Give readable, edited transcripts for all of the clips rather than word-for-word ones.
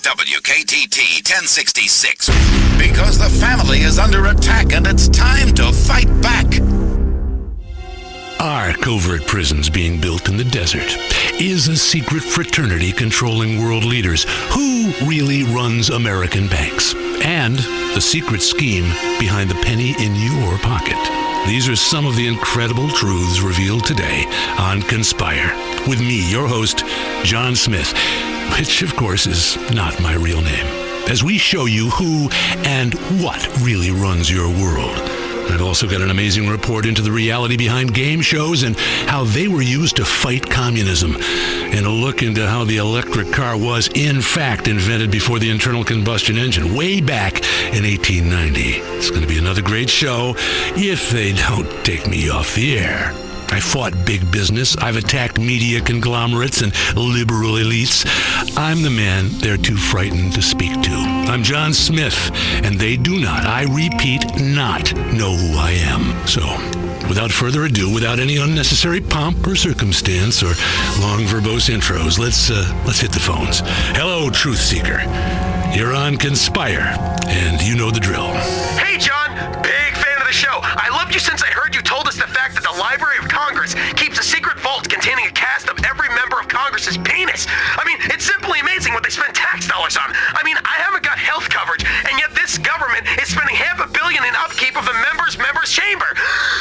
WKTT 1066. Because the family is under attack and it's time to fight back. Are covert prisons being built in the desert? Is a secret fraternity controlling world leaders? Who really runs American banks? And the secret scheme behind the penny in your pocket. These are some of the incredible truths revealed today on Conspire. With me, your host, John Smith, which of course is not my real name, as we show you who and what really runs your world. I've also got an amazing report into the reality behind game shows and how they were used to fight communism, and a look into how the electric car was, in fact, invented before the internal combustion engine, way back in 1890. It's going to be another great show if they don't take me off the air. I fought big business. I've attacked media conglomerates and liberal elites. I'm the man they're too frightened to speak to. I'm John Smith, and they do not, I repeat, not know who I am. So, without further ado, without any unnecessary pomp or circumstance or long verbose intros, let's hit the phones. Hello, Truth Seeker. You're on Conspire, and you know the drill. Hey, John. Big fan of the show. I loved you since I heard you told us the fact that the Library of Congress keeps a secret vault containing a cast of every member of Congress's penis. I mean, it's simply amazing what they spend tax dollars on. I mean, I haven't got health coverage, and yet this government is spending $500 million in upkeep of the member's chamber.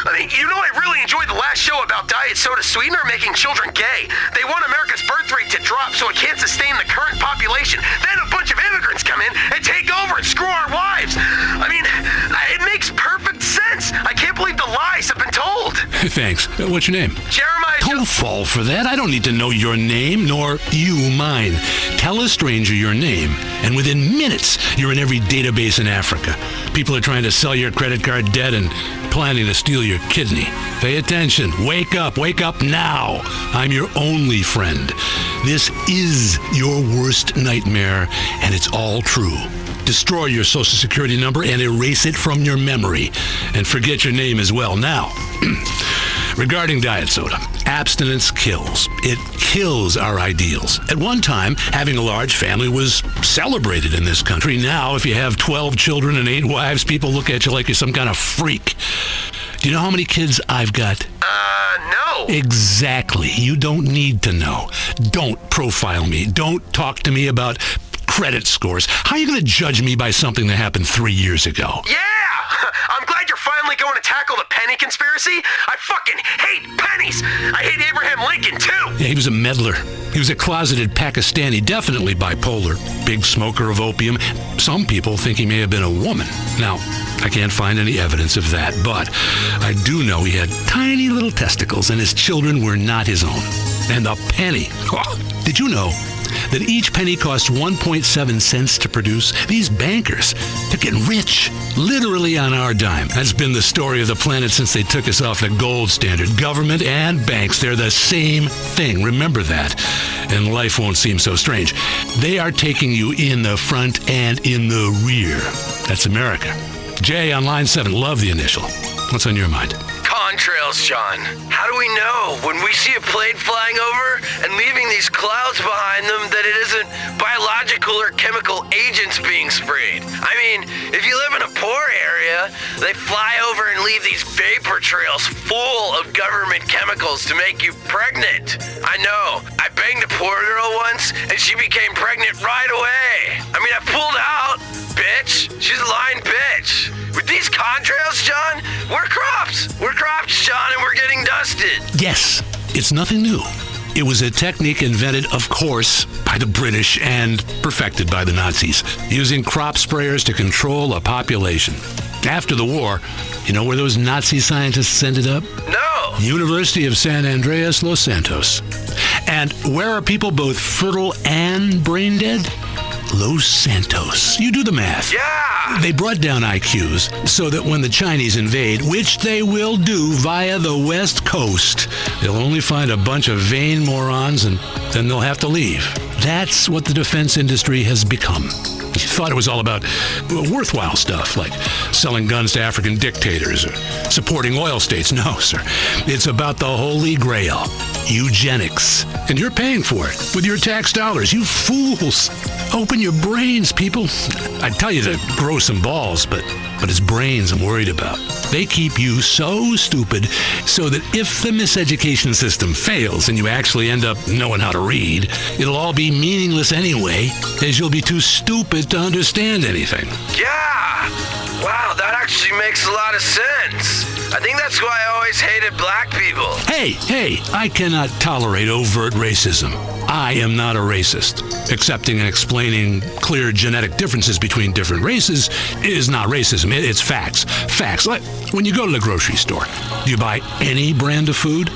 I mean, you know, I really enjoyed the last show about diet soda sweetener making children gay. They want America's birth rate to drop so it can't sustain the current population. Then a bunch of immigrants come in and take over and screw our wives. I mean, it makes perfect sense. I can't believe the lies have been told. Thanks. What's your name? Jeremiah. Don't fall for that. I don't need to know your name, nor you mine. Tell a stranger your name, and within minutes, you're in every database in Africa. People are trying to sell your credit card debt and planning to steal your kidney. Pay attention. Wake up now. I'm your only friend. This is your worst nightmare, and it's all true. Destroy your social security number and erase it from your memory. And forget your name as well. Now, regarding diet soda, abstinence kills. It kills our ideals. At one time, having a large family was celebrated in this country. Now, if you have 12 children and 8 wives, people look at you like you're some kind of freak. Do you know how many kids I've got? No. Exactly. You don't need to know. Don't profile me. Don't talk to me about credit scores. How are you going to judge me by something that happened 3 years ago? Yeah! I'm glad you're finally going to tackle the penny conspiracy. I fucking hate pennies. I hate Abraham Lincoln, too. Yeah, he was a meddler. He was a closeted Pakistani, definitely bipolar, big smoker of opium. Some people think he may have been a woman. Now, I can't find any evidence of that, but I do know he had tiny little testicles and his children were not his own. And the penny. Oh, did you know that each penny costs 1.7 cents to produce? These bankers, they're getting rich, literally on our dime. That's been the story of the planet since they took us off the gold standard. Government and banks, they're the same thing. Remember that, and life won't seem so strange. They are taking you in the front and in the rear. That's America. Jay on line 7, love the initial. What's on your mind? Contrails, John. How do we know when we see a plane flying over and leaving these clouds behind them that it isn't biological or chemical agents being sprayed? I mean, if you live in a poor area, they fly over and leave these vapor trails full of government chemicals to make you pregnant. I know. I banged a poor girl once and she became pregnant right away. I mean, I pulled out, bitch. She's a lying bitch. With these contrails, John, we're crops. We're crops, John, and we're getting dusted. Yes, it's nothing new. It was a technique invented, of course, by the British and perfected by the Nazis, using crop sprayers to control a population. After the war, you know where those Nazi scientists ended up? No. University of San Andreas, Los Santos. And where are people both fertile and brain dead? Los Santos. You do the math. Yeah. They brought down IQs so that when the Chinese invade, which they will do via the West Coast, they'll only find a bunch of vain morons and then they'll have to leave. That's what the defense industry has become. You thought it was all about worthwhile stuff like selling guns to African dictators or supporting oil states. No, sir. It's about the holy grail, eugenics. And you're paying for it with your tax dollars, you fools. Open your brains, people. I tell you to grow some balls, but it's brains I'm worried about. They keep you so stupid so that if the miseducation system fails and you actually end up knowing how to read, it'll all be meaningless anyway, as you'll be too stupid to understand anything. Yeah! Wow, that actually makes a lot of sense. I think that's why I always hated black people. Hey, I cannot tolerate overt racism. I am not a racist. Accepting and explaining clear genetic differences between different races is not racism. It's facts. Facts. Like when you go to the grocery store, do you buy any brand of food?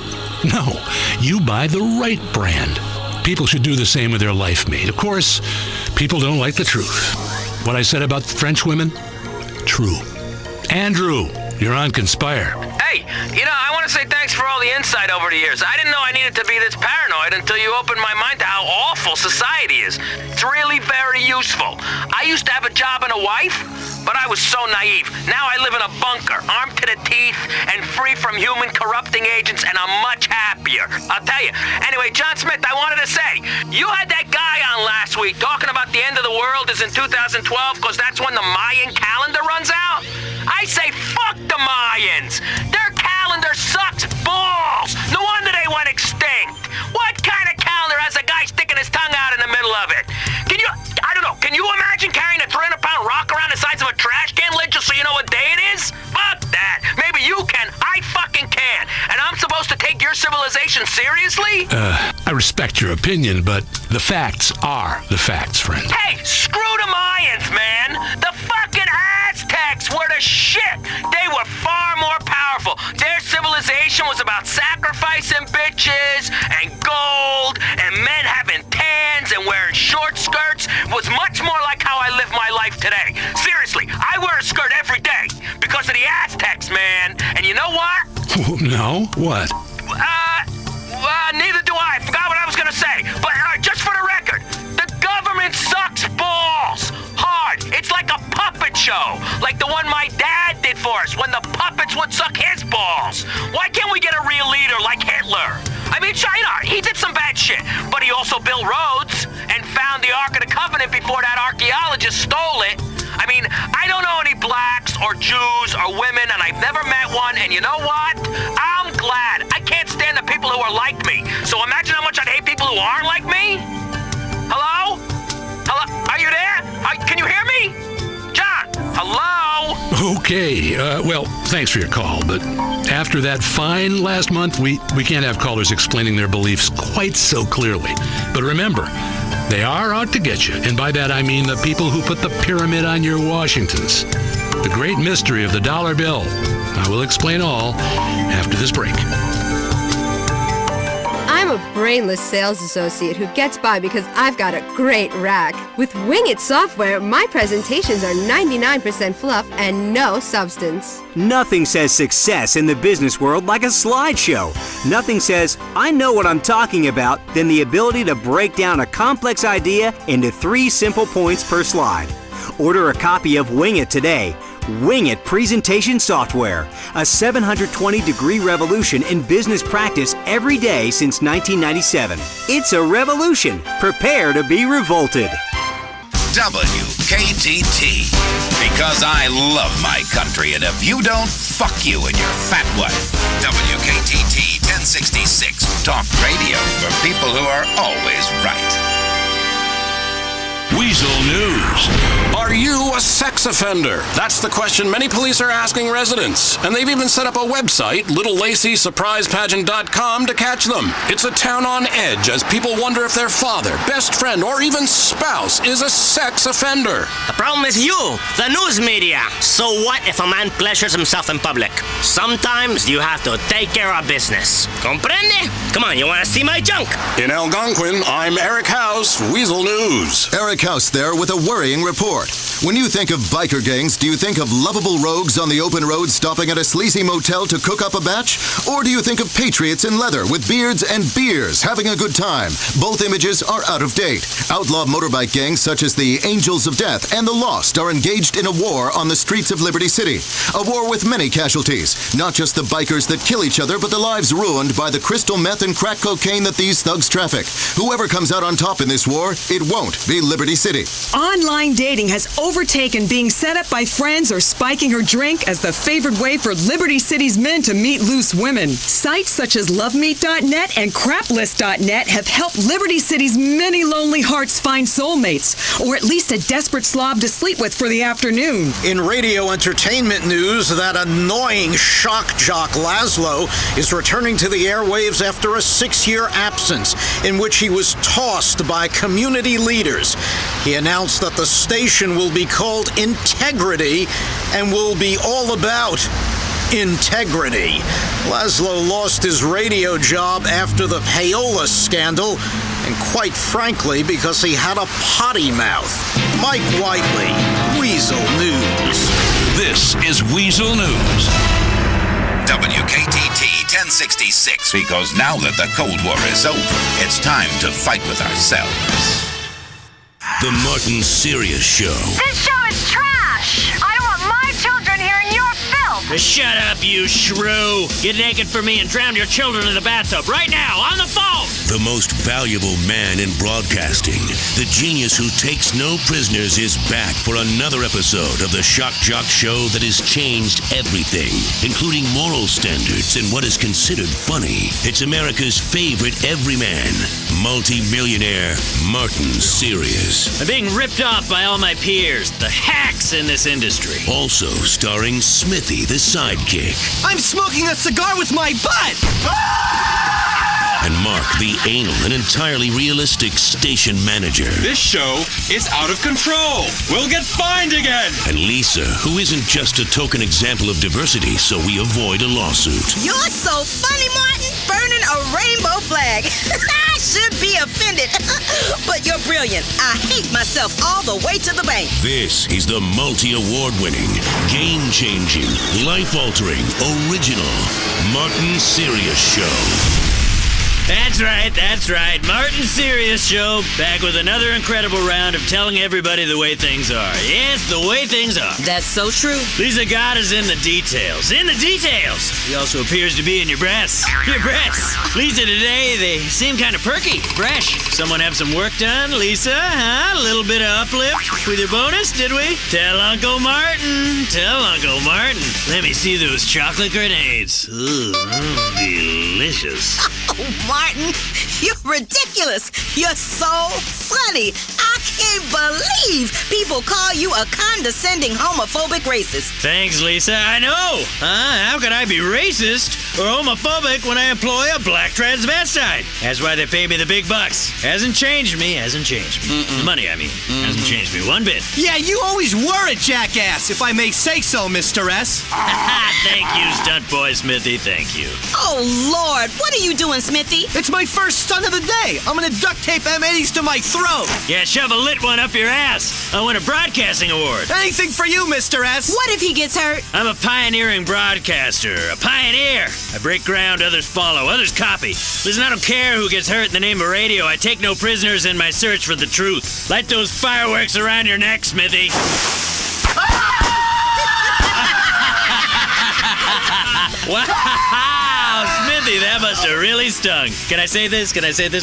No, you buy the right brand. People should do the same with their life mate. Of course, people don't like the truth. What I said about French women? True. Andrew, you're on Conspire. Hey, I want to say thanks for all the insight over the years. I didn't know I needed to be this paranoid until you opened my mind to how awful society is. It's really very useful. I used to have a job and a wife, but I was so naive. Now I live in a bunker, armed to the teeth and free from human corrupting agents, and I'm much happier. I'll tell you. Anyway, John Smith, I wanted to say, you had that guy on last week talking about the end of the world is in 2012 because that's when the Mayan calendar runs out. I say fuck the Mayans. Their calendar sucks balls. No wonder they went extinct. What kind of calendar has a guy sticking his tongue out in the middle of it? Can you imagine carrying a 300-pound rock around the size of a trash can lid just so you know what day it is? Fuck that. Maybe you can. I fucking can. And I'm supposed to take your civilization seriously? I respect your opinion, but the facts are the facts, friend. Hey, screw the Mayans, man. The fucking Aztecs were the shit. They were far more powerful. Their civilization was about sacrificing bitches and gold and men having tans and wearing short skirts. It was much more like how I live my life today. Seriously, I wear a skirt every day because of the Aztecs, man. And you know what? No? What? Neither do I. I forgot what I was gonna say. But just for the record, the government sucks balls hard. It's like a puppet show, like the one my dad did for us when the puppets would suck his balls. Why can't we get a real leader like Hitler? I mean, China, he did some bad shit, but he also built roads and found the Ark of the Covenant before that archaeologist stole it. I mean, I don't know any blacks or Jews or women, and I've never met one, and you know what? I'm glad. I can't stand the people who are like me. So imagine how much I'd hate people who aren't like me. Hello? Hello? Are you there? Can you hear me? John? Hello? Okay, well, thanks for your call, but after that fine last month, we can't have callers explaining their beliefs quite so clearly. But remember, they are out to get you, and by that I mean the people who put the pyramid on your Washingtons. The great mystery of the dollar bill. I will explain all after this break. I'm a brainless sales associate who gets by because I've got a great rack. With Wing It software, my presentations are 99% fluff and no substance. Nothing says success in the business world like a slideshow. Nothing says, I know what I'm talking about, than the ability to break down a complex idea into 3 simple points per slide. Order a copy of Wing It today. Wing It presentation software, a 720-degree revolution in business practice every day since 1997. It's a revolution. Prepare to be revolted. WKTT. Because I love my country, and if you don't, fuck you and your fat wife. WKTT 1066. Talk radio for people who are always right. Weasel News. Are you a sex offender? That's the question many police are asking residents. And they've even set up a website, LittleLaceySurprisePageant.com, to catch them. It's a town on edge as people wonder if their father, best friend, or even spouse is a sex offender. The problem is you, the news media. So what if a man pleasures himself in public? Sometimes you have to take care of business. Comprende? Come on, you want to see my junk? In Algonquin, I'm Eric House, Weasel News. Eric House there with a worrying report. When you think of biker gangs, do you think of lovable rogues on the open road stopping at a sleazy motel to cook up a batch? Or do you think of patriots in leather with beards and beers having a good time? Both images are out of date. Outlaw motorbike gangs such as the Angels of Death and the Lost are engaged in a war on the streets of Liberty City. A war with many casualties. Not just the bikers that kill each other, but the lives ruined by the crystal meth and crack cocaine that these thugs traffic. Whoever comes out on top in this war, it won't be Liberty City. Online dating has overtaken being set up by friends or spiking her drink as the favored way for Liberty City's men to meet loose women. Sites such as LoveMeet.net and Craplist.net have helped Liberty City's many lonely hearts find soulmates, or at least a desperate slob to sleep with for the afternoon. In radio entertainment news, that annoying shock jock Laszlo is returning to the airwaves after a 6-year absence in which he was tossed by community leaders. He announced that the station will be called Integrity and will be all about integrity. Laszlo lost his radio job after the payola scandal, and quite frankly, because he had a potty mouth. Mike Whiteley, Weasel News. This is Weasel News. WKTT 1066, because now that the Cold War is over, it's time to fight with ourselves. The Martin Sirius Show. This show is trash! I don't want my children hearing your filth! Shut up, you shrew! Get naked for me and drown your children in the bathtub right now, on the phone! The most valuable man in broadcasting, the genius who takes no prisoners, is back for another episode of the Shock Jock Show that has changed everything, including moral standards and what is considered funny. It's America's favorite everyman, multi-millionaire Martin Sirius. I'm being ripped off by all my peers, the hacks in this industry. Also starring Smithy, the sidekick. I'm smoking a cigar with my butt! And Mark, the anal and entirely realistic station manager. This show is out of control. We'll get fined again. And Lisa, who isn't just a token example of diversity, so we avoid a lawsuit. You're so funny, Martin, burning a rainbow flag. I should be offended, but you're brilliant. I hate myself all the way to the bank. This is the multi-award-winning, game-changing, life-altering, original Martin Sirius Show. That's right. Martin Sirius Show, back with another incredible round of telling everybody the way things are. Yes, the way things are. That's so true. Lisa God is in the details. In the details! He also appears to be in your breasts. Your breasts! Lisa, today, they seem kind of perky, fresh. Someone have some work done, Lisa? Huh? A little bit of uplift with your bonus, did we? Tell Uncle Martin. Let me see those chocolate grenades. Ooh, delicious. Oh, Martin, you're ridiculous. You're so funny. I can't believe people call you a condescending homophobic racist. Thanks, Lisa. I know. How could I be racist or homophobic when I employ a black transvestite? That's why they pay me the big bucks. Hasn't changed me. The money, I mean. Hasn't changed me one bit. Yeah, you always were a jackass, if I may say so, Mr. S. Thank you, stunt boy Smithy. Thank you. Oh, Lord. What are you doing, Smithy? It's my first stunt of the day. I'm gonna duct tape M80s to my throat. Yeah, shove a lit one up your ass. I win a broadcasting award. Anything for you, Mr. S. What if he gets hurt? I'm a pioneering broadcaster. A pioneer. I break ground, others follow, others copy. Listen, I don't care who gets hurt in the name of radio. I take no prisoners in my search for the truth. Light those fireworks around your neck, Smithy. Wow, Smithy, that must have really stung. Can I say this,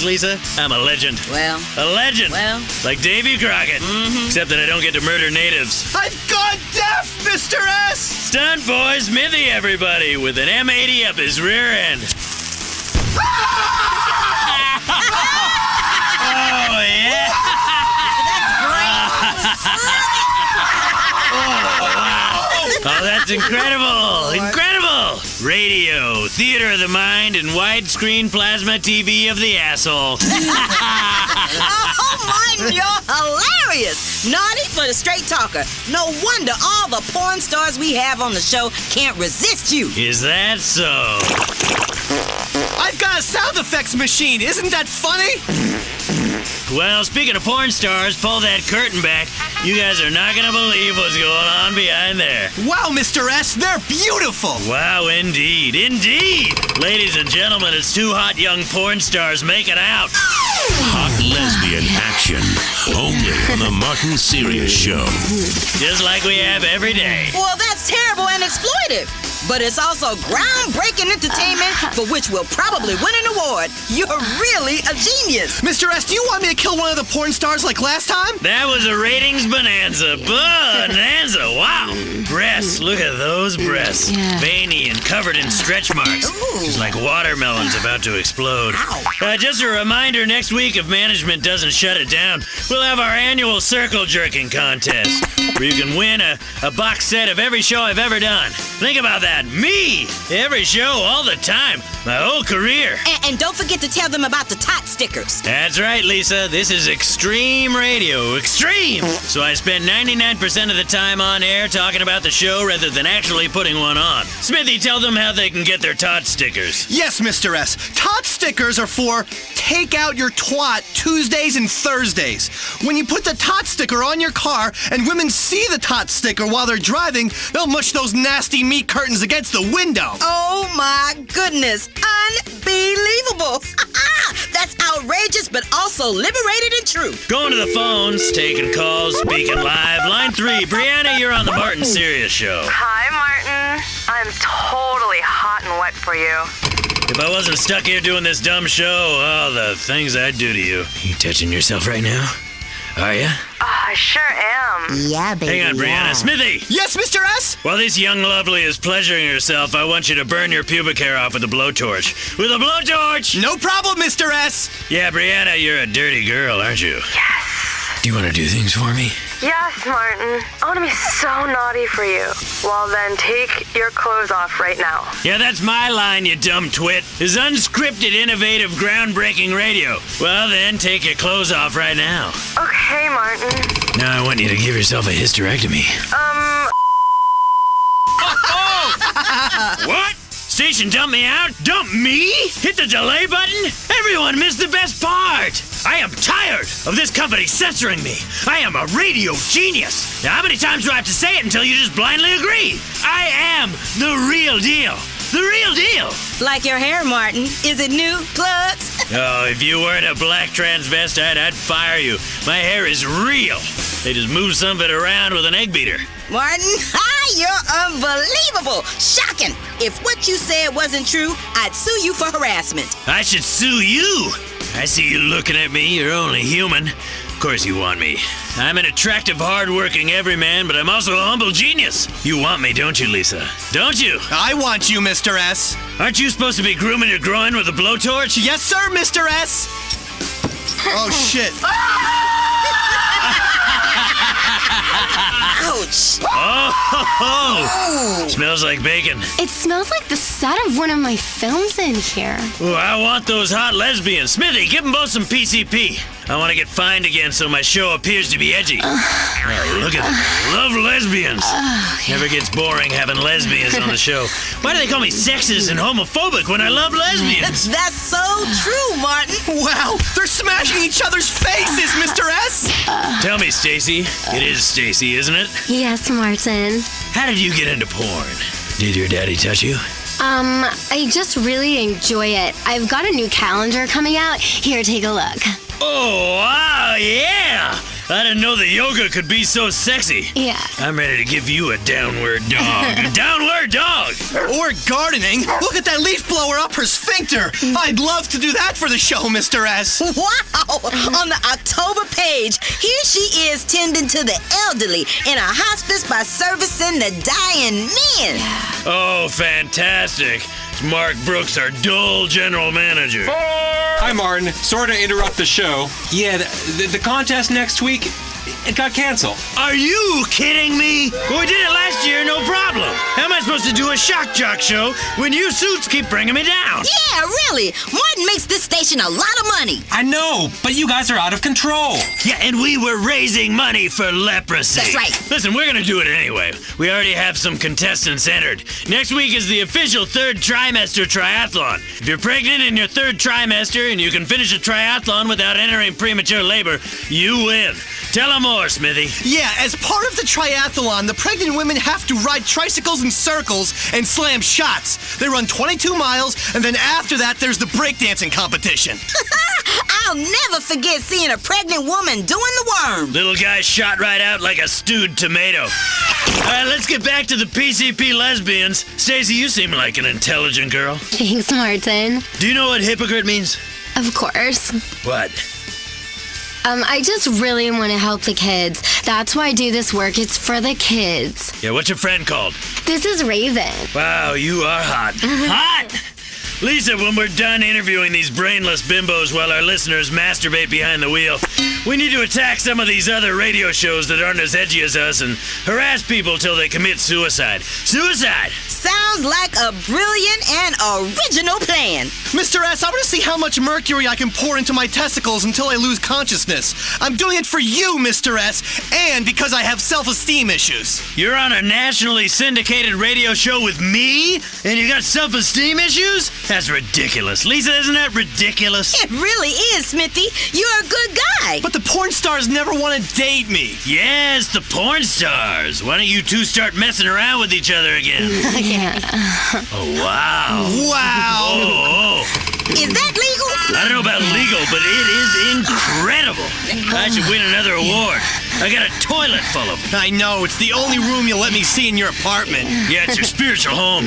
Lisa? I'm a legend. Well. A legend. Well. Like Davy Crockett. Except that I don't get to murder natives. I've gone deaf, Mr. S. Stunt boy Smithy, everybody, with an M80 up his rear end. Oh, yeah. Oh, that's incredible! Incredible! Radio, theater of the mind, and widescreen plasma TV of the asshole. Oh, Martin, you're hilarious! Naughty but a straight talker. No wonder all the porn stars we have on the show can't resist you. Is that so? I I've got a sound effects machine. Isn't that funny? Well, speaking of porn stars, pull that curtain back. You guys are not gonna believe what's going on behind there. Wow, Mr. S, they're beautiful. Wow, indeed. Indeed. Ladies and gentlemen, it's two hot young porn stars making out. Hot lesbian action. Only on the Martin Sirius Show. Just like we have every day. Well, that's terrible and exploitive. But it's also groundbreaking entertainment for which we'll probably win an award. You're really a genius. Mr. S, do you want me to kill one of the porn stars like last time? That was a ratings bonanza. Bonanza. Wow. Breasts. Look at those breasts. Veiny and covered in stretch marks. Just like watermelons about to explode. Just a reminder, next week, if management doesn't shut it down, we'll have our annual circle jerking contest, where you can win a box set of every show I've ever done. Think about that. Me! Every show, all the time. My whole career. And don't forget to tell them about the tot stickers. That's right, Lisa. This is extreme radio. Extreme! So I spend 99% of the time on air talking about the show rather than actually putting one on. Smithy, tell them how they can get their tot stickers. Yes, Mr. S. Tot stickers are for Take Out Your Twat Tuesdays and Thursdays. When you put the tot sticker on your car and women see the tot sticker while they're driving, they'll mush those nasty meat curtains against the window. Oh my goodness. Unbelievable. That's outrageous, but also liberated and true. Going to the phones, taking calls, speaking live. Line 3, Brianna, you're on the Martin Sirius Show. Hi, Martin. I'm totally hot and wet for you. If I wasn't stuck here doing this dumb show, oh, the things I'd do to you. You touching yourself right now? Are ya? I sure am. Yeah, baby. Hang on, Brianna. Smithy! Yes, Mr. S? While this young lovely is pleasuring herself, I want you to burn your pubic hair off with a blowtorch. With a blowtorch! No problem, Mr. S. Yeah, Brianna, you're a dirty girl, aren't you? Yes. Do you want to do things for me? Yes, Martin. I want to be so naughty for you. Well, then take your clothes off right now. Yeah, that's my line, you dumb twit. Is unscripted, innovative, groundbreaking radio. Well, then take your clothes off right now. Okay, Martin. Now I want you to give yourself a hysterectomy. What? Station dump me out? Dump me? Hit the delay button? Everyone missed the best part. I am tired of this company censoring me. I am a radio genius. Now, how many times do I have to say it until you just blindly agree? I am the real deal. The real deal. Like your hair, Martin. Is it new? Plugs? Oh, if you weren't a black transvestite, I'd fire you. My hair is real. They just move some of it around with an egg beater. Martin, you're unbelievable. Shocking. If what you said wasn't true, I'd sue you for harassment. I should sue you. I see you looking at me. You're only human. Of course you want me. I'm an attractive, hard-working everyman, but I'm also a humble genius. You want me, don't you, Lisa? Don't you? I want you, Mr. S. Aren't you supposed to be grooming your groin with a blowtorch? Yes, sir, Mr. S. Oh, shit. Ouch. Oh, smells like bacon. It smells like the set of one of my films in here. Ooh, I want those hot lesbians. Smithy, give them both some PCP. I want to get fined again so my show appears to be edgy. Oh, look at them. Love lesbians. Never gets boring having lesbians on the show. Why do they call me sexist and homophobic when I love lesbians? That's so true, Martin. Wow, they're smashing each other's faces, Mr. S. Tell me, Stacy. It is Stacy, isn't it? Yes, Martin. How did you get into porn? Did your daddy touch you? I just really enjoy it. I've got a new calendar coming out. Here, take a look. Oh, wow, yeah! I didn't know that yoga could be so sexy. Yeah. I'm ready to give you a downward dog. A downward dog! Or gardening. Look at that leaf blower up her sphincter. I'd love to do that for the show, Mr. S. Wow! On the October page, here she is tending to the elderly in a hospice by servicing the dying men. Oh, fantastic. It's Mark Brooks, our dull general manager. Hi, Martin. Sorry to interrupt the show. Yeah, the contest next week, it got canceled. Are you kidding me? Well, we did it last year, no problem. How am I supposed to do a shock jock show when you suits keep bringing me down? Yeah, really. Martin makes this station a lot of money. I know, but you guys are out of control. Yeah, and we were raising money for leprosy. That's right. Listen, we're gonna do it anyway. We already have some contestants entered. Next week is the official third trimester triathlon. If you're pregnant in your third trimester and you can finish a triathlon without entering premature labor, you win. Tell them more, Smithy. Yeah, as part of the triathlon, the pregnant women have to ride tricycles in circles and slam shots. They run 22 miles, and then after that, there's the breakdancing competition. I'll never forget seeing a pregnant woman doing the worm. Little guy shot right out like a stewed tomato. All right, let's get back to the PCP lesbians. Stacey, you seem like an intelligent girl. Thanks, Martin. Do you know what hypocrite means? Of course. What? I just really want to help the kids. That's why I do this work. It's for the kids. Yeah, what's your friend called? This is Raven. Wow, you are hot. Hot! Lisa, when we're done interviewing these brainless bimbos while our listeners masturbate behind the wheel, we need to attack some of these other radio shows that aren't as edgy as us and harass people till they commit suicide. Suicide! Sounds like a brilliant and original plan. Mr. S, I want to see how much mercury I can pour into my testicles until I lose consciousness. I'm doing it for you, Mr. S, and because I have self-esteem issues. You're on a nationally syndicated radio show with me, and you got self-esteem issues? That's ridiculous. Lisa, isn't that ridiculous? It really is, Smithy. You're a good guy. But the porn stars never want to date me. Yes, the porn stars. Why don't you two start messing around with each other again? Yeah. Oh, wow. Wow. Oh. Is that legal? I don't know about legal, but it is incredible. I should win another award. I got a toilet full of them. I know. It's the only room you'll let me see in your apartment. Yeah, it's your spiritual home.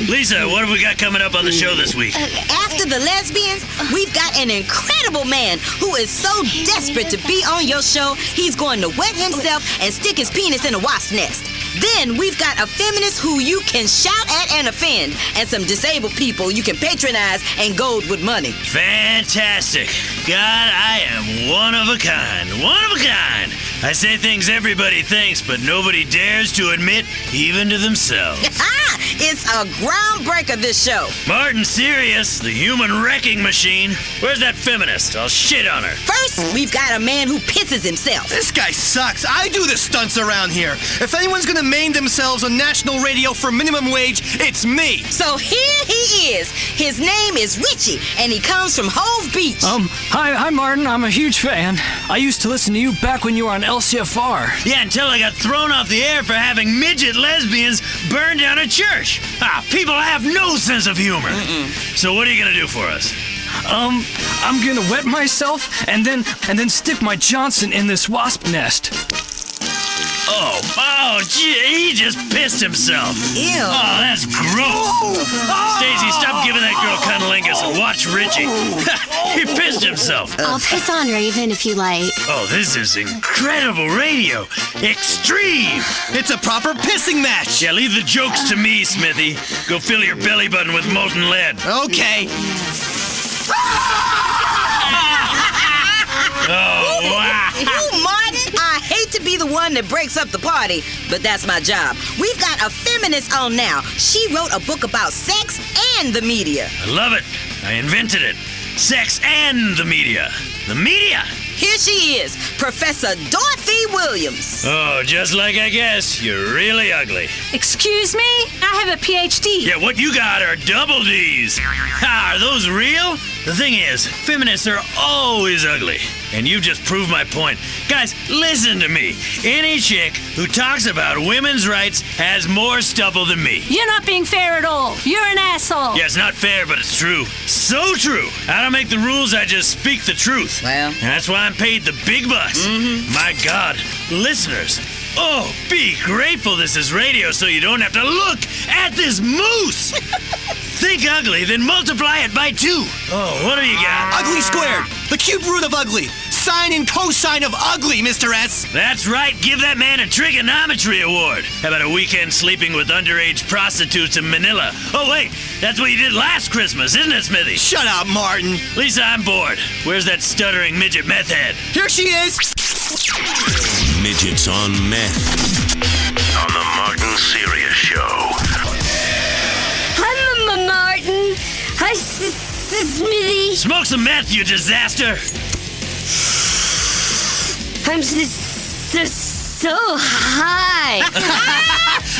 Lisa, what have we got coming up on the show this week? After the lesbians, we've got an incredible man who is so desperate to be on your show, he's going to wet himself and stick his penis in a wasp nest. Then we've got a feminist who you can shout at and offend, and some disabled people you can patronize and goad with money. Fantastic. God, I am one of a kind. One of a kind. I say things everybody thinks, but nobody dares to admit, even to themselves. It's a groundbreaker, this show. Martin Sirius, the human wrecking machine. Where's that feminist? I'll shit on her. First, we've got a man who pisses himself. This guy sucks. I do the stunts around here. If anyone's gonna maim themselves on national radio for minimum wage, it's me. So here he is. His name is Richie, and he comes from Hove Beach. Hi, Martin. I'm a huge fan. I used to listen to you back when you were on LCFR. Yeah, until I got thrown off the air for having midget lesbians burn down a church. People have no sense of humor. So what are you gonna do for us? I'm gonna wet myself and then stick my Johnson in this wasp nest. Oh, gee, he just pissed himself. Ew. Oh, that's gross. Stacey, stop giving that girl cunnilingus and watch Richie. He pissed himself. I'll piss on Raven if you like. Oh, this is incredible radio. Extreme. It's a proper pissing match. Yeah, leave the jokes to me, Smithy. Go fill your belly button with molten lead. Okay. Oh, wow. Ooh, Martin, I hate to be the one that breaks up the party, but that's my job. We've got a feminist on now. She wrote a book about sex and the media. I love it. I invented it. Sex and the media. The media. Here she is, Professor Dorothy Williams. Oh, just like I guessed, you're really ugly. Excuse me? I have a PhD. Yeah, what you got are double D's. Are those real? The thing is, feminists are always ugly. And you just proved my point. Guys, listen to me. Any chick who talks about women's rights has more stubble than me. You're not being fair at all. You're an asshole. Yeah, it's not fair, but it's true. So true. I don't make the rules, I just speak the truth. Well. And that's why I'm paid the big bucks. My God, listeners. Oh, be grateful this is radio so you don't have to look at this moose. Think ugly, then multiply it by 2. Oh, what do you got? Ugly squared. The cube root of ugly. Sine and cosine of ugly, Mr. S. That's right. Give that man a trigonometry award. How about a weekend sleeping with underage prostitutes in Manila? Oh, wait. That's what you did last Christmas, isn't it, Smithy? Shut up, Martin. Lisa, I'm bored. Where's that stuttering midget meth head? Here she is. Midgets on Meth. On the Martin Sirius Show. Hi, Martin. Hi, Smitty. Smoke some meth, you disaster. I'm so high.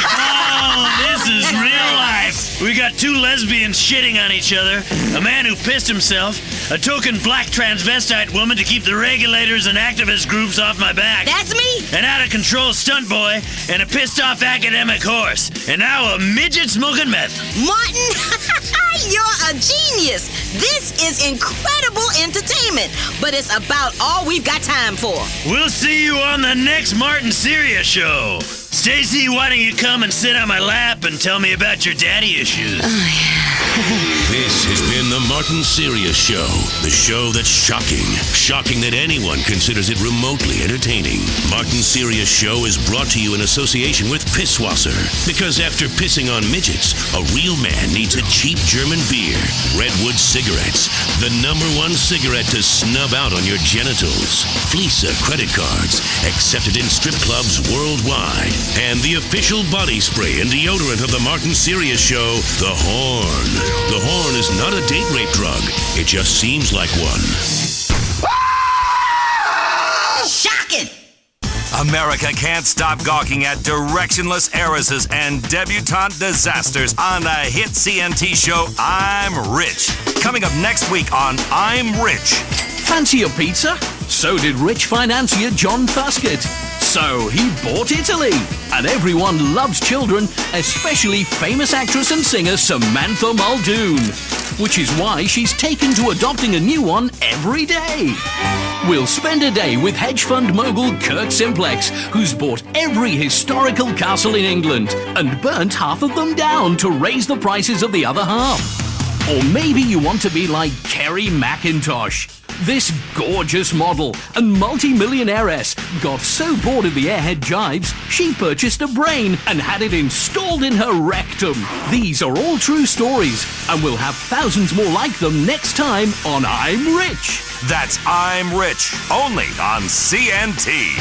Oh, this is real life. We got two lesbians shitting on each other, a man who pissed himself, a token black transvestite woman to keep the regulators and activist groups off my back. That's me. An out-of-control stunt boy and a pissed-off academic horse. And now a midget smoking meth. Martin, you're a genius. This is incredible entertainment, but it's about all we've got time for. We'll see you on the next Martin Sirius Show. Stacy, why don't you come and sit on my lap and tell me about your daddy issues? This has been the Martin Sirius Show. The show that's shocking. Shocking that anyone considers it remotely entertaining. Martin Sirius Show is brought to you in association with Pisswasser. Because after pissing on midgets, a real man needs a cheap German beer. Redwood cigarettes. The #1 cigarette to snub out on your genitals. Fleesa credit cards. Accepted in strip clubs worldwide. And the official body spray and deodorant of the Martin Sirius Show, the Horn. The Horn is not a date rape drug. It just seems like one. Shocking! America can't stop gawking at directionless heiresses and debutante disasters on the hit CNT show I'm Rich. Coming up next week on I'm Rich. Fancy a pizza? So did rich financier John Fuskett. So he bought Italy. And everyone loves children, especially famous actress and singer Samantha Muldoon. Which is why she's taken to adopting a new one every day. We'll spend a day with hedge fund mogul Kirk Simplex, who's bought every historical castle in England and burnt half of them down to raise the prices of the other half. Or maybe you want to be like Kerry McIntosh. This gorgeous model and multi-millionairess got so bored of the airhead jibes, she purchased a brain and had it installed in her rectum. These are all true stories, and we'll have thousands more like them next time on I'm Rich. That's I'm Rich, only on CNT.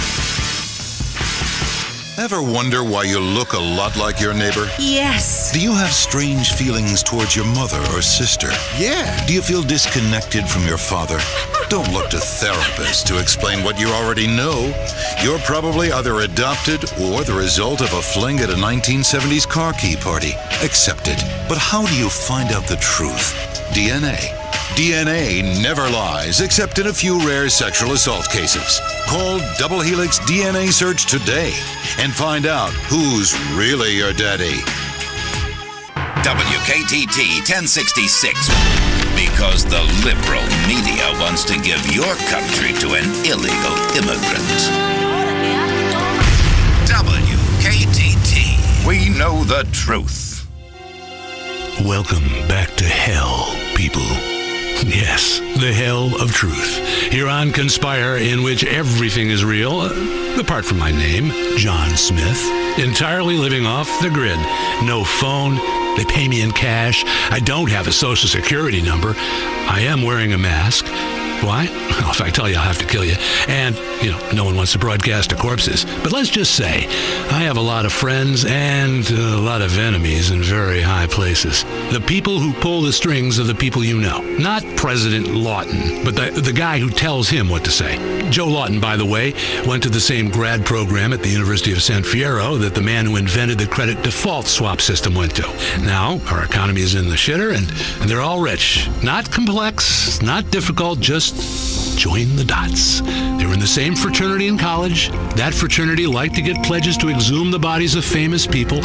Ever wonder why you look a lot like your neighbor? Yes. Do you have strange feelings towards your mother or sister? Yeah. Do you feel disconnected from your father? Don't look to therapists to explain what you already know. You're probably either adopted or the result of a fling at a 1970s car key party. Accept it. But how do you find out the truth? DNA. DNA never lies, except in a few rare sexual assault cases. Call Double Helix DNA Search today and find out who's really your daddy. WKTT 1066. Because the liberal media wants to give your country to an illegal immigrant. WKTT. We know the truth. Welcome back to hell, people. Yes, the hell of truth. Here on Conspire, in which everything is real, apart from my name, John Smith. Entirely living off the grid. No phone. They pay me in cash. I don't have a social security number. I am wearing a mask. Why? Well, if I tell you, I'll have to kill you. And, no one wants to broadcast to corpses. But let's just say, I have a lot of friends and a lot of enemies in very high places. The people who pull the strings are the people you know. Not President Lawton, but the guy who tells him what to say. Joe Lawton, by the way, went to the same grad program at the University of San Fierro that the man who invented the credit default swap system went to. Now, our economy is in the shitter, and they're all rich. Not complex, not difficult, just join the dots. They were in the same fraternity in college. That fraternity liked to get pledges to exhume the bodies of famous people.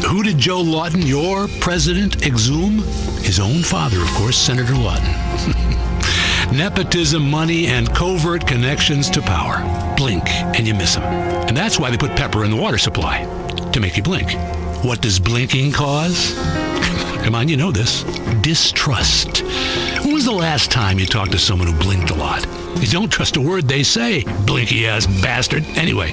Who did Joe Lawton, your president, exhume? His own father, of course, Senator Lawton. Nepotism, money, and covert connections to power. Blink, and you miss them. And that's why they put pepper in the water supply, to make you blink. What does blinking cause? Come on, you know this. Distrust. When was the last time you talked to someone who blinked a lot? You don't trust a word they say, blinky-ass bastard. Anyway,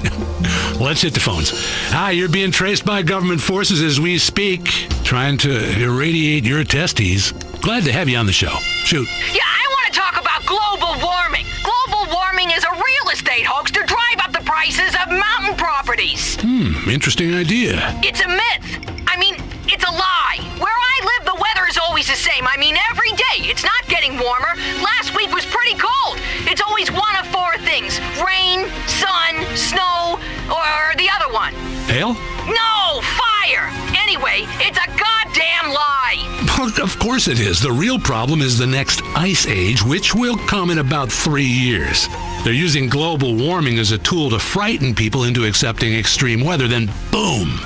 let's hit the phones. Hi, you're being traced by government forces as we speak, trying to irradiate your testes. Glad to have you on the show. Shoot. Yeah, I want to talk about global warming. Global warming is a real estate hoax to drive up the price prices of mountain properties. Interesting idea. It's a myth. I mean, it's a lie. Where I live, the weather is always the same. I mean, every day. It's not getting warmer. Last week was pretty cold. It's always one of four things: rain, sun, snow, or the other one. Hail? No, fire. Anyway, it's a goddamn lie. Well, of course it is. The real problem is the next ice age, which will come in about 3 years. They're using global warming as a tool to frighten people into accepting extreme weather. Then, boom,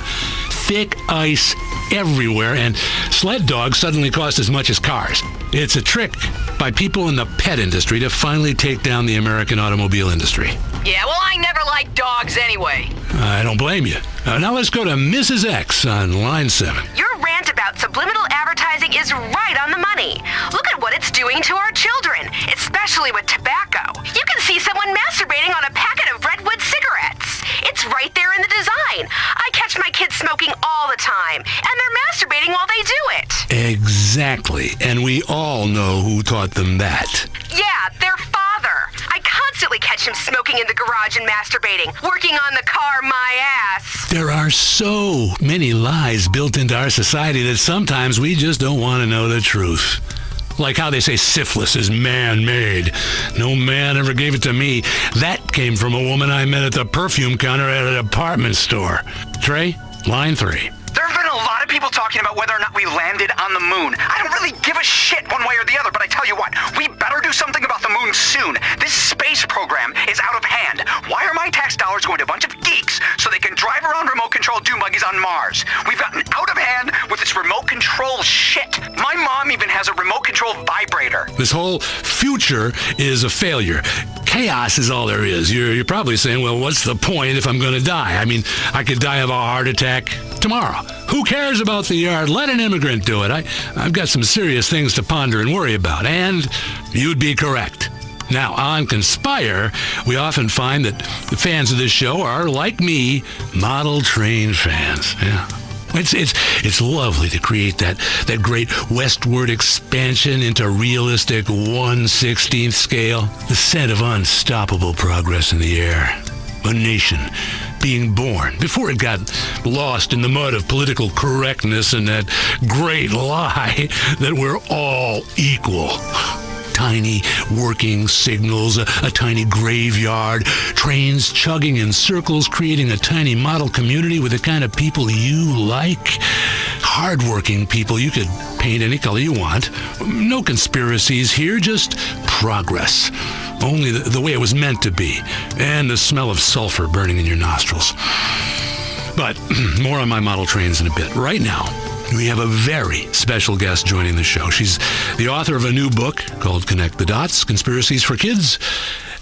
thick ice everywhere, and sled dogs suddenly cost as much as cars. It's a trick by people in the pet industry to finally take down the American automobile industry. Yeah, well, I never liked dogs anyway. I don't blame you. Now let's go to Mrs. X on line 7. Your rant about subliminal advertising is right on the money. Look at what it's doing to our children, especially with tobacco. You can see someone masturbating on a packet of Redwood cigarettes. It's right there in the design. I catch my kids smoking all the time, and they're masturbating while they do it. Exactly. And we all know who taught them that. Yeah, their father. I constantly catch him smoking in the garage and masturbating, working on the car my ass. There are so many lies built into our society that sometimes we just don't want to know the truth. Like how they say syphilis is man-made. No man ever gave it to me. That came from a woman I met at the perfume counter at a department store. Trey, line 3. There have been a lot of people talking about whether or not we landed on the moon. I don't really give a shit one way or the other, but I tell you what, we better do something about the moon soon. This space program is out of hand. Why are my tax dollars going to a bunch of geeks so they can drive around remote control dune buggies on Mars? We've gotten out of hand with this remote control shit. My mom even has a remote control vibrator. This whole future is a failure. Chaos is all there is. You're probably saying, well, what's the point if I'm going to die? I mean, I could die of a heart attack tomorrow. Who cares about the yard? Let an immigrant do it. I've got some serious things to ponder and worry about. And you'd be correct. Now, on Conspire, we often find that the fans of this show are, like me, model train fans. Yeah. It's lovely to create that great westward expansion into realistic 1/16th scale. The scent of unstoppable progress in the air. A nation being born before it got lost in the mud of political correctness and that great lie that we're all equal. Tiny working signals, a tiny graveyard, trains chugging in circles, creating a tiny model community with the kind of people you like. Hardworking people. You could paint any color you want. No conspiracies here, just progress. Only the way it was meant to be. And the smell of sulfur burning in your nostrils. But more on my model trains in a bit. Right now, we have a very special guest joining the show. She's the author of a new book called Connect the Dots, Conspiracies for Kids.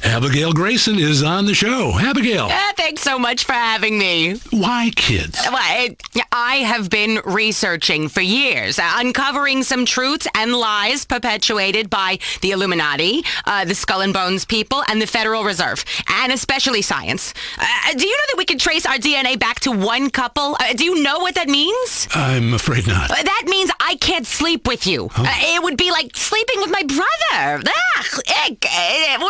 Abigail Grayson is on the show. Abigail. Thanks so much for having me. Why kids? Well, I have been researching for years, uncovering some truths and lies perpetuated by the Illuminati, the Skull and Bones people, and the Federal Reserve, and especially science. Do you know that we can trace our DNA back to one couple? Do you know what that means? I'm afraid not. That means I can't sleep with you. It would be like sleeping with my brother. We're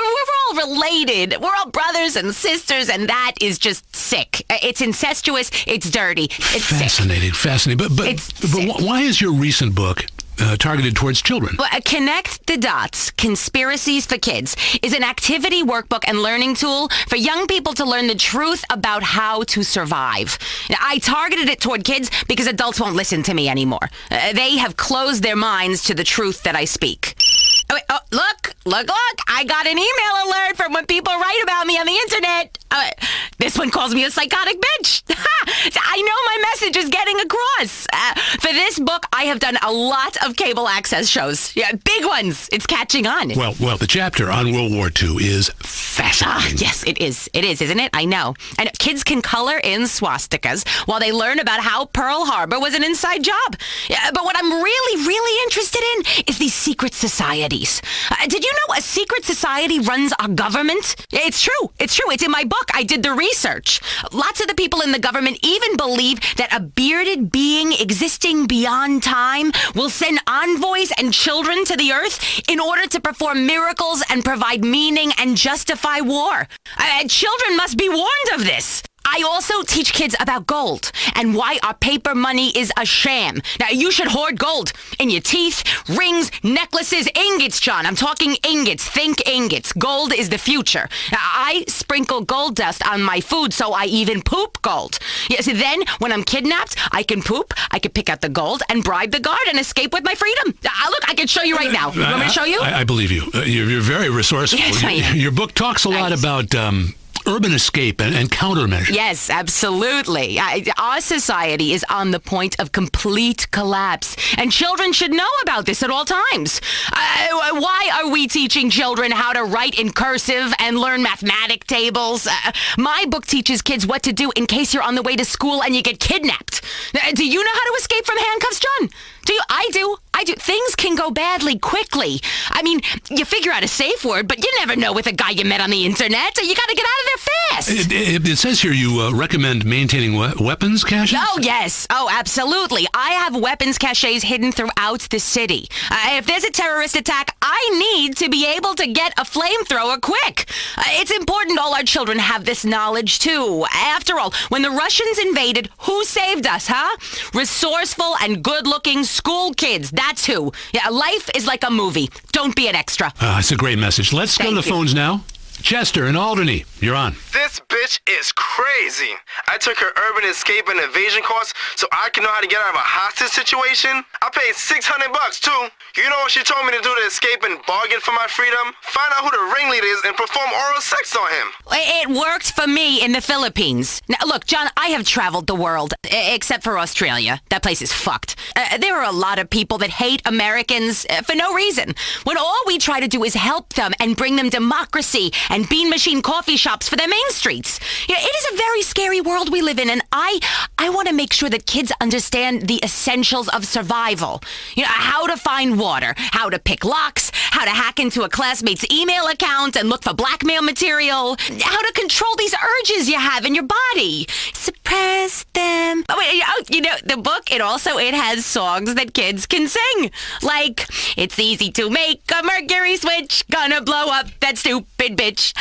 all related. We're all brothers and sisters, and that is just sick. It's incestuous. It's dirty. It's fascinating. Sick. Fascinating. But why is your recent book targeted towards children? Well, Connect the Dots, Conspiracies for Kids, is an activity workbook and learning tool for young people to learn the truth about how to survive. Now, I targeted it toward kids because adults won't listen to me anymore. They have closed their minds to the truth that I speak. Look! I got an email alert from when people write about me on the internet. This one calls me a psychotic bitch. I know my message is getting across. For this book, I have done a lot of cable access shows. Yeah, big ones. It's catching on. Well, the chapter on World War II is fascinating. Yes, it is. It is, isn't it? I know. And kids can color in swastikas while they learn about how Pearl Harbor was an inside job. But what I'm really, really interested in is these secret societies. societies. Did you know a secret society runs our government? It's true. It's true. It's in my book. I did the research. Lots of the people in the government even believe that a bearded being existing beyond time will send envoys and children to the earth in order to perform miracles and provide meaning and justify war. Children must be warned of this. I also teach kids about gold and why our paper money is a sham. Now, you should hoard gold in your teeth, rings, necklaces, ingots, John. I'm talking ingots. Think ingots. Gold is the future. Now, I sprinkle gold dust on my food, so I even poop gold. So then, when I'm kidnapped, I can poop, I can pick out the gold and bribe the guard and escape with my freedom. Look, I can show you right now. You want me to show you? I believe you. You're very resourceful. Yes, I am. Your book talks a lot about urban escape and countermeasures. Yes, absolutely. Our society is on the point of complete collapse, and children should know about this at all times. Why are we teaching children how to write in cursive and learn mathematic tables? My book teaches kids what to do in case you're on the way to school and you get kidnapped. Do you know how to escape from handcuffs, John? Do you? I do. Things can go badly quickly. I mean, you figure out a safe word, but you never know with a guy you met on the internet. You got to get out of there fast. It says here you recommend maintaining weapons caches? Oh, yes. Oh, absolutely. I have weapons caches hidden throughout the city. If there's a terrorist attack, I need to be able to get a flamethrower quick. It's important all our children have this knowledge, too. After all, when the Russians invaded, who saved us, huh? Resourceful and good-looking school kids. That's who. Yeah, life is like a movie. Don't be an extra. It's a great message. Let's go to the phones now. Chester in Albany, you're on. This bitch is crazy. I took her urban escape and evasion course so I can know how to get out of a hostage situation. I paid $600 too. You know what she told me to do to escape and bargain for my freedom? Find out who the ringleader is and perform oral sex on him. It worked for me in the Philippines. Now, look, John, I have traveled the world, except for Australia. That place is fucked. There are a lot of people that hate Americans for no reason, when all we try to do is help them and bring them democracy and bean machine coffee shops for their main streets. You know, it is a very scary world we live in, and I want to make sure that kids understand the essentials of survival. You know, how to find water, how to pick locks, how to hack into a classmate's email account and look for blackmail material, how to control these urges you have in your body. Suppress them. You know, the book, it has songs that kids can sing. Like, it's easy to make a mercury switch, gonna blow up that stupid bitch.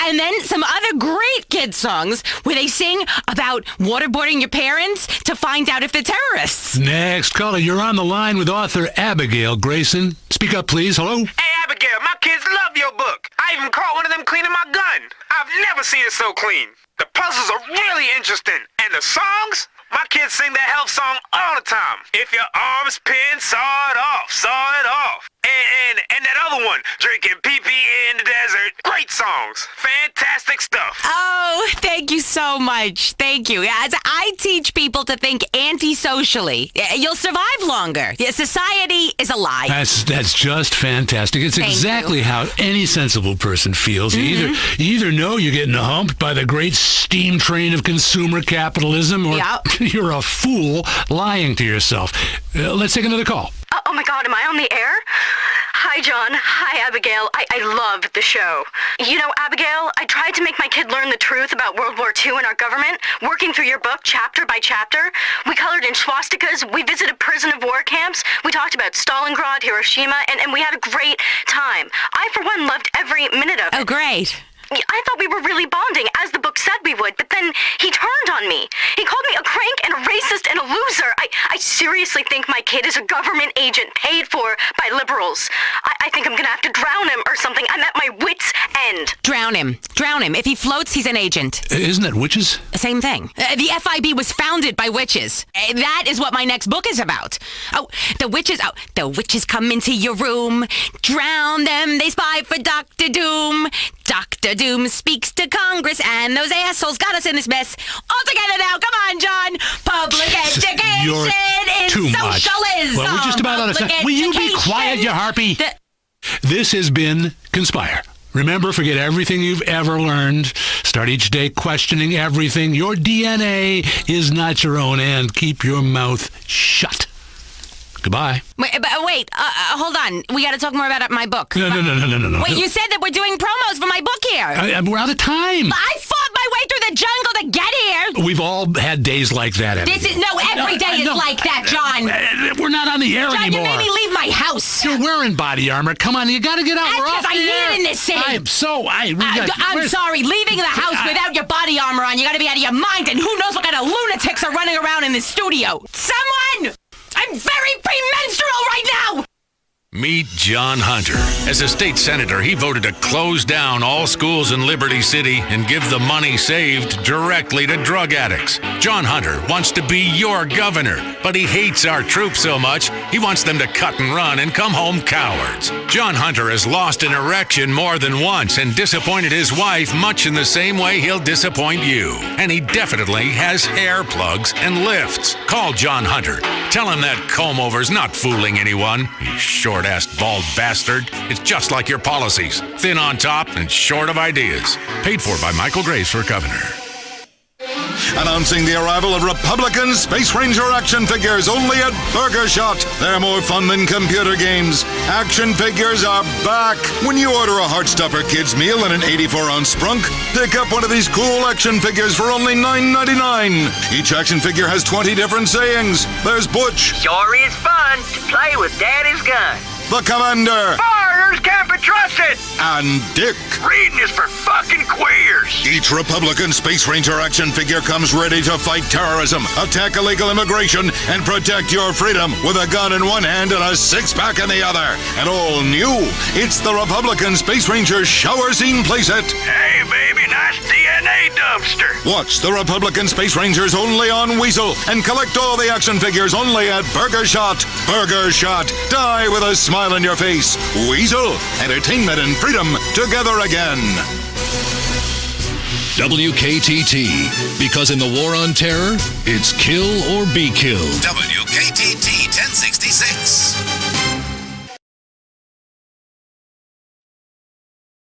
And then some other great kid songs where they sing about waterboarding your parents to find out if they're terrorists. Next caller, you're on the line with author Abigail Grayson. Speak up, please. Hello? Hey, Abigail, my kids love your book. I even caught one of them cleaning my gun. I've never seen it so clean. The puzzles are really interesting. And the songs? My kids sing that health song all the time. If your arm's pinned, saw it off, saw it off. And that other one, drinking pee-pee in the desert. Great songs. Fantastic stuff. Oh, thank you so much. Thank you. As I teach people to think anti-socially, you'll survive longer. Society is a lie. That's just fantastic. It's exactly how any sensible person feels. You either know you're getting humped by the great steam train of consumer capitalism, or you're a fool lying to yourself. Let's take another call. Oh my God, am I on the air? Hi, John. Hi, Abigail. I love the show. You know, Abigail, I tried to make my kid learn the truth about World War II and our government, working through your book chapter by chapter. We colored in swastikas. We visited prison of war camps. We talked about Stalingrad, Hiroshima, and we had a great time. I, for one, loved every minute of it. Oh, great. I thought we were really bonding, as the book said we would, but then he turned on me. He called me a crank and a racist and a loser. I seriously think my kid is a government agent paid for by liberals. I think I'm gonna have to drown him or something. I'm at my wit's end. Drown him. Drown him. If he floats, he's an agent. Isn't that witches? Same thing. The FIB was founded by witches. That is what my next book is about. The witches come into your room. Drown them. They spy for Dr. Doom. Dr. Doom speaks to Congress, and those assholes got us in this mess. All together now. Come on, John. Public education is too socialism. Much. Well, we're just about out of time. Will you be quiet, you harpy? This has been Conspire. Remember, forget everything you've ever learned. Start each day questioning everything. Your DNA is not your own, and keep your mouth shut. Goodbye. Wait, hold on. We got to talk more about my book. No. Wait, you said that we're doing promos for my book here. We're out of time. I fought my way through the jungle to get here. We've all had days like that. Every day is like that, John. We're not on the air John, anymore. you made me leave my house. You're wearing body armor. Come on, you got to get out. We're off because I the need air. it in this city. I'm sorry. Leaving the house without your body armor on, you got to be out of your mind. And who knows what kind of lunatics are running around in this studio? Someone! I'm very premenstrual right now! Meet John Hunter. As a state senator, he voted to close down all schools in Liberty City and give the money saved directly to drug addicts. John Hunter wants to be your governor, but he hates our troops so much, he wants them to cut and run and come home cowards. John Hunter has lost an erection more than once and disappointed his wife much in the same way he'll disappoint you. And he definitely has hair plugs and lifts. Call John Hunter. Tell him that comb-over's not fooling anyone, you short-assed bald bastard. It's just like your policies. Thin on top and short of ideas. Paid for by Michael Graves for governor. Announcing the arrival of Republican Space Ranger action figures only at Burger Shot. They're more fun than computer games. Action figures are back. When you order a Heartstopper kids meal and an 84-ounce Sprunk, pick up one of these cool action figures for only $9.99. Each action figure has 20 different sayings. There's Butch. Sure is fun to play with Daddy's gun. The Commander. Foreigners can't be trusted. And Dick. Reading is for fucking queers. Each Republican Space Ranger action figure comes ready to fight terrorism, attack illegal immigration, and protect your freedom with a gun in one hand and a six-pack in the other. And all new, it's the Republican Space Ranger shower scene playset. Hey, baby, nice DNA dumpster. Watch the Republican Space Rangers only on Weasel and collect all the action figures only at Burger Shot. Burger Shot. Die with a smile on your face. Weasel. Entertainment and freedom together again. WKTT. Because in the war on terror, it's kill or be killed. WKTT 1066.